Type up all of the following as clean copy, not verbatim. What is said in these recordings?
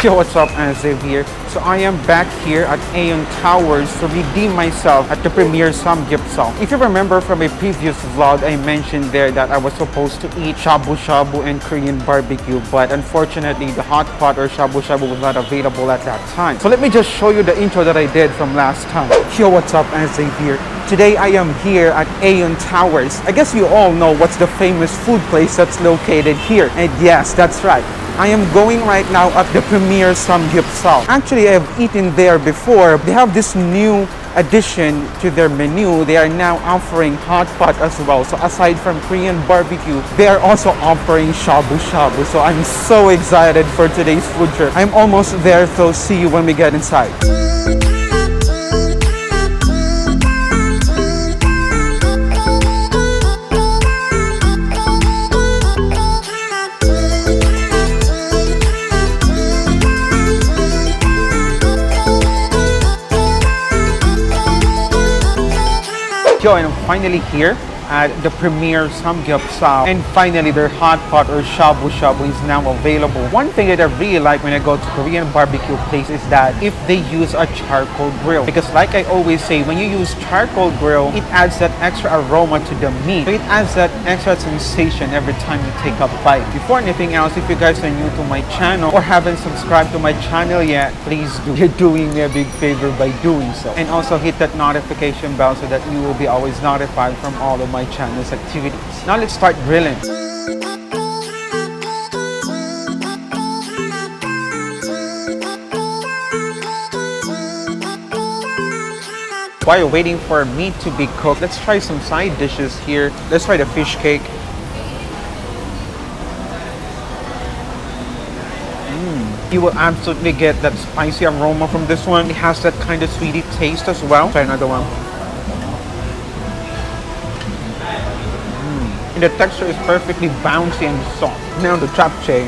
Yo, what's up, AndzDave here. So I am back here at Aeon Towers to redeem myself at the Premiere Samgyeopsal. If you remember from a previous vlog, I mentioned there that I was supposed to eat Shabu Shabu and Korean barbecue, but unfortunately the hot pot or Shabu Shabu was not available at that time. So let me just show you the intro that I did from last time. Yo, what's up, AndzDave here. Today I am here at Aeon Towers. I guess you all know what's the famous food place that's located here. And yes, that's right. I am going right now at the Premiere Samgyeopsal. Actually, I have eaten there before. They have this new addition to their menu. They are now offering hot pot as well. So aside from Korean barbecue, they are also offering Shabu Shabu. So I'm so excited for today's food trip. I'm almost there, so see you when we get inside. Yo, and I'm finally here at the Premiere Samgyeopsal, and finally their hot pot or Shabu Shabu is now available. One thing that I really like when I go to Korean barbecue place is that if they use a charcoal grill, because like I always say, when you use charcoal grill, it adds that extra aroma to the meat. So it adds that extra sensation every time you take a bite. Before anything else, if you guys are new to my channel or haven't subscribed to my channel yet, please do. You're doing me a big favor by doing so. And also hit that notification bell so that you will be always notified from all of my channel's activities. Now let's start grilling. While waiting for meat to be cooked, let's try some side dishes here. Let's try the fish cake. You will absolutely get that spicy aroma from this one. It has that kind of sweety taste as well. Try another one. And the texture is perfectly bouncy and soft. Now the japchae.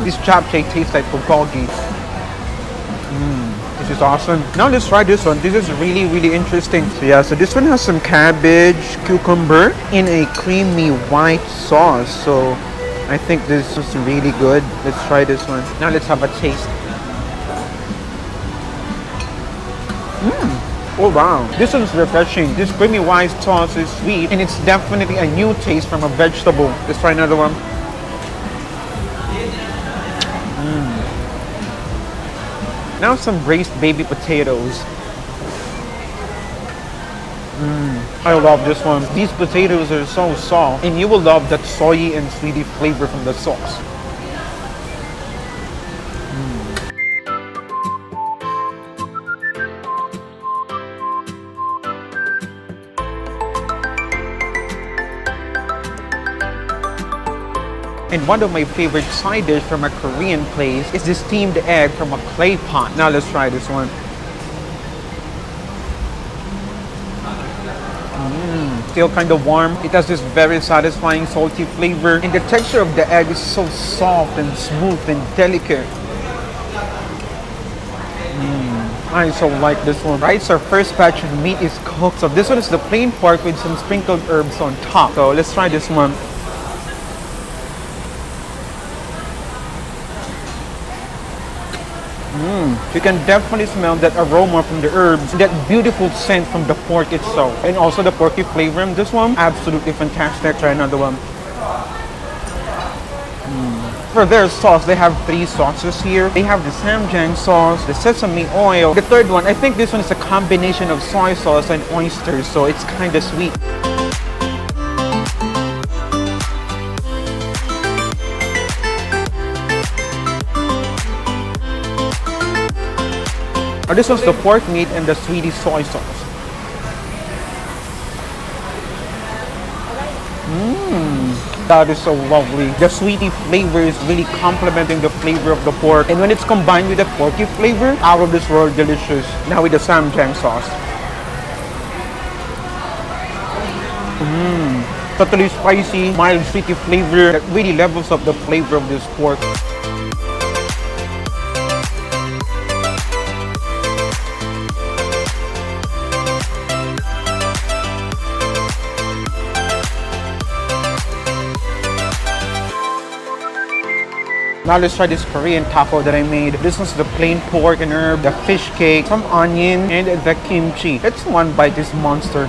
This japchae tastes like bulgogi. This is awesome. Now let's try this one. This is really, really interesting. So yeah, so this one has some cabbage, cucumber in a creamy white sauce. So I think this is really good. Let's try this one. Now let's have a taste. Oh wow, this one's refreshing. This creamy white sauce is sweet and it's definitely a new taste from a vegetable. Let's try another one. Now some braised baby potatoes. I love this one. These potatoes are so soft and you will love that soy and sweety flavor from the sauce. And one of my favorite side dish from a Korean place is this steamed egg from a clay pot. Now let's try this one. Still kind of warm. It has this very satisfying salty flavor. And the texture of the egg is so soft and smooth and delicate. I so like this one. Right, so our first batch of meat is cooked. So this one is the plain pork with some sprinkled herbs on top. So let's try this one. You can definitely smell that aroma from the herbs, that beautiful scent from the pork itself, and also the porky flavor in this one. Absolutely fantastic. Try another one. For their sauce, they have 3 sauces here. They have the samjang sauce, the sesame oil. The third one, I think this one is a combination of soy sauce and oysters, so it's kind of sweet. This one's the pork meat and the sweetie soy sauce. That is so lovely. The sweetie flavor is really complementing the flavor of the pork. And when it's combined with the porky flavor, out of this world delicious. Now with the samjang sauce. Totally spicy, mild sweetie flavor that really levels up the flavor of this pork. Now let's try this Korean taco that I made. This one's the plain pork and herb, the fish cake, some onion, and the kimchi. Let's one bite this monster.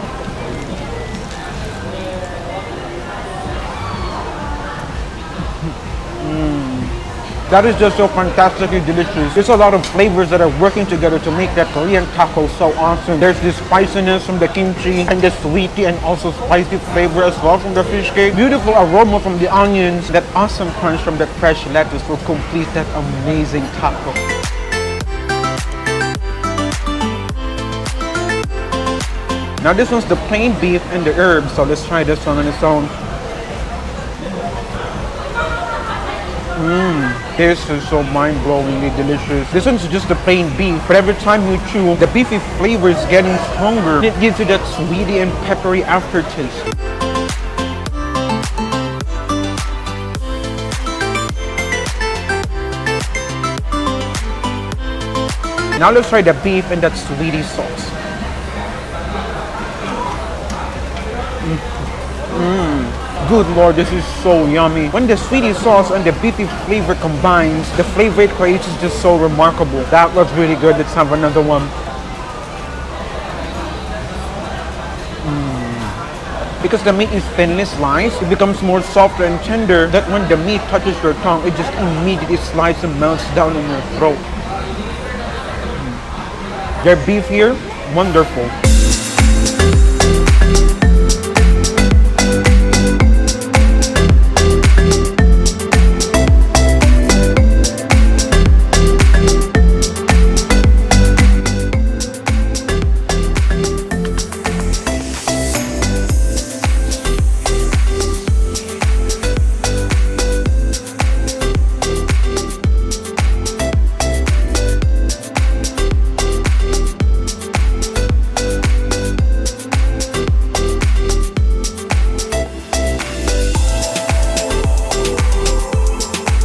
That is just so fantastically delicious. There's a lot of flavors that are working together to make that Korean taco so awesome. There's this spiciness from the kimchi and the sweetie and also spicy flavor as well from the fish cake. Beautiful aroma from the onions. That awesome crunch from that fresh lettuce will complete that amazing taco. Now this one's the plain beef and the herbs, so let's try this one on its own. This is so mind-blowingly delicious. This one's just the plain beef, but every time you chew, the beefy flavor is getting stronger. It gives you that sweety and peppery aftertaste. Now let's try the beef and that sweety sauce. Good Lord, this is so yummy. When the sweetie sauce and the beefy flavor combines, the flavor it creates is just so remarkable. That was really good. Let's have another one. Because the meat is thinly sliced, it becomes more softer and tender, that when the meat touches your tongue, it just immediately slides and melts down in your throat. Their beef here, wonderful.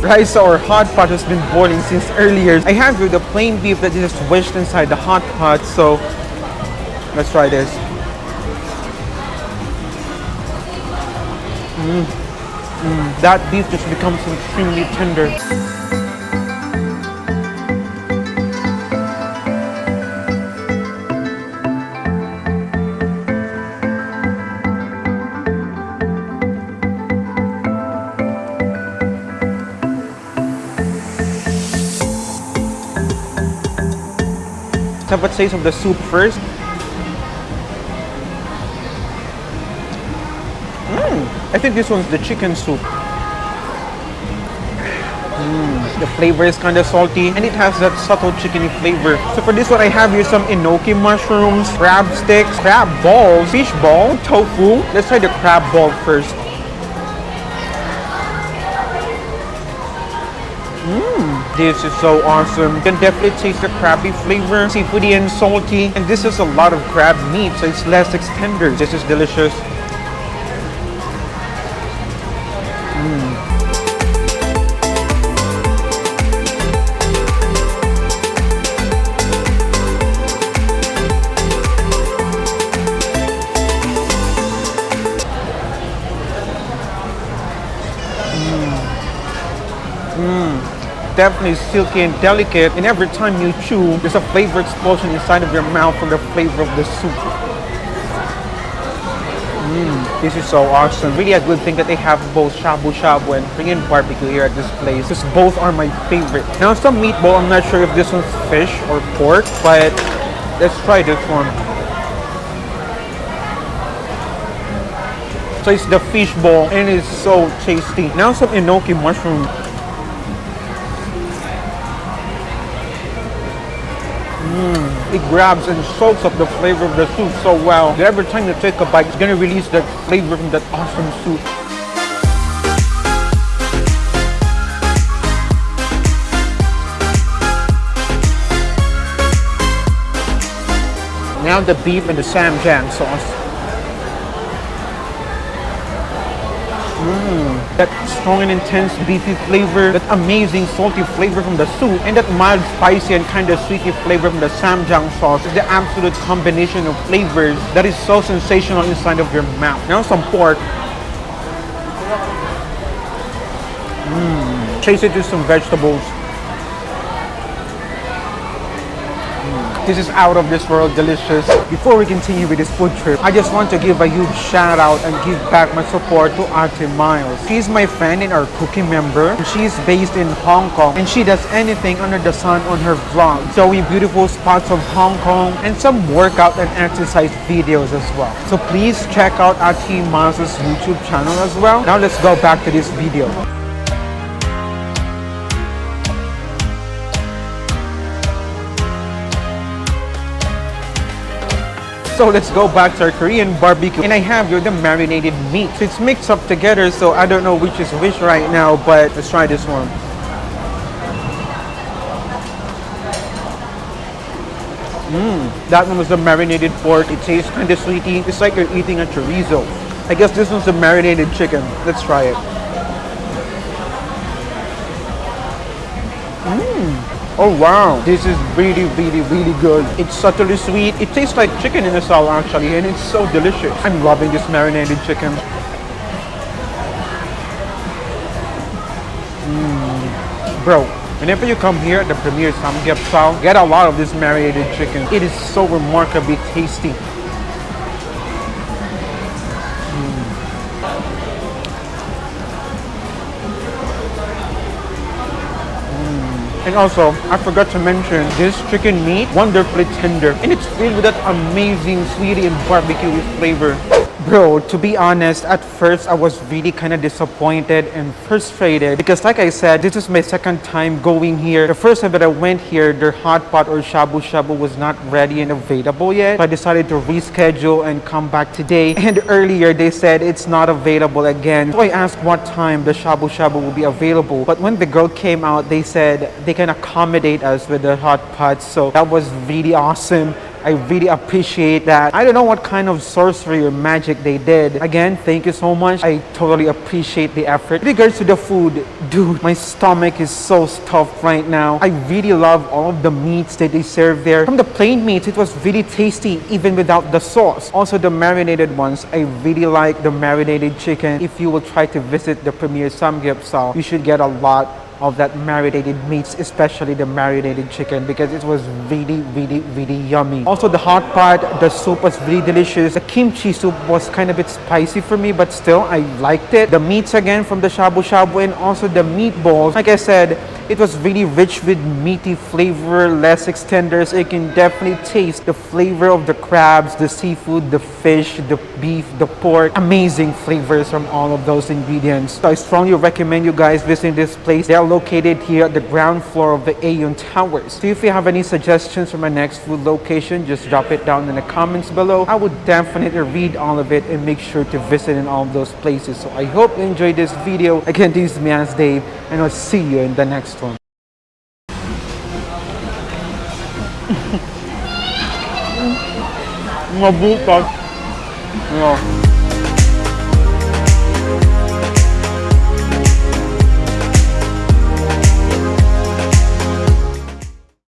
Rice or hot pot has been boiling since earlier. I have here the plain beef that is just wedged inside the hot pot, so let's try this. That beef just becomes extremely tender. Have a taste of the soup first. I think this one's the chicken soup. The flavor is kind of salty and it has that subtle chickeny flavor. So for this one, I have here some enoki mushrooms, crab sticks, crab balls, fish ball, tofu. Let's try the crab ball first. This is so awesome. You can definitely taste the crabby flavor, seafoody and salty. And this is a lot of crab meat, so it's less tender. This is delicious. Definitely silky and delicate, and every time you chew, there's a flavor explosion inside of your mouth from the flavor of the soup. This is so awesome. Really a good thing that they have both Shabu Shabu and Korean barbecue here at this place, because both are my favorite. Now some meatball, I'm not sure if this one's fish or pork, but let's try this one. So it's the fish ball and it's so tasty. Now some enoki mushroom. It grabs and soaks up the flavor of the soup so well that every time you take a bite, it's gonna release that flavor from that awesome soup. Now the beef and the samgyang sauce. That strong and intense beefy flavor, that amazing salty flavor from the soup, and that mild spicy and kind of sweety flavor from the samgyang sauce is the absolute combination of flavors that is so sensational inside of your mouth. Now some pork. Chase it with some vegetables. This is out of this world delicious. Before we continue with this food trip, I just want to give a huge shout out and give back my support to Auntie Miles. She's my friend and our cooking member. She's based in Hong Kong and she does anything under the sun on her vlog, showing beautiful spots of Hong Kong and some workout and exercise videos as well. So please check out Auntie Miles' YouTube channel as well. Now let's go back to this video. So let's go back to our Korean barbecue. And I have here the marinated meat. So it's mixed up together, so I don't know which is which right now, but let's try this one. That one was the marinated pork. It tastes kind of sweety. It's like you're eating a chorizo. I guess this one's the marinated chicken. Let's try it. Oh wow, this is really good. It's subtly sweet. It tastes like chicken in a salad actually, and it's so delicious. I'm loving this marinated chicken. Bro, whenever you come here at the Premiere Samgyeopsal, get a lot of this marinated chicken. It is so remarkably tasty. And also, I forgot to mention, this chicken meat, wonderfully tender. And it's filled with that amazing sweetie and barbecue flavor. Bro, to be honest, at first I was really kind of disappointed and frustrated because like I said, this is my second time going here. The first time that I went here, their hot pot or shabu shabu was not ready and available yet. So I decided to reschedule and come back today. And earlier they said it's not available again. So I asked what time the shabu shabu will be available. But when the girl came out, they said they can accommodate us with the hot pot. So that was really awesome. I really appreciate that. I don't know what kind of sorcery or magic they did. Again, thank you so much. I totally appreciate the effort. With regards to the food, dude, my stomach is so stuffed right now. I really love all of the meats that they serve there. From the plain meats, it was really tasty even without the sauce. Also the marinated ones, I really like the marinated chicken. If you will try to visit the Premiere Samgyeopsal, you should get a lot of that marinated meats, especially the marinated chicken, because it was really yummy. Also the hot pot, the soup was really delicious. The kimchi soup was kind of a bit spicy for me, but still I liked it. The meats again from the shabu shabu and also the meatballs, like I said, it was really rich with meaty flavor, less extenders. You can definitely taste the flavor of the crabs, the seafood, the fish, the beef, the pork. Amazing flavors from all of those ingredients. So I strongly recommend you guys visiting this place. They are located here at the ground floor of the Aeon Towers. So if you have any suggestions for my next food location, just drop it down in the comments below. I would definitely read all of it and make sure to visit in all of those places. So I hope you enjoyed this video. Again, this is me, AndzDave, and I'll see you in the next one. Mabutas.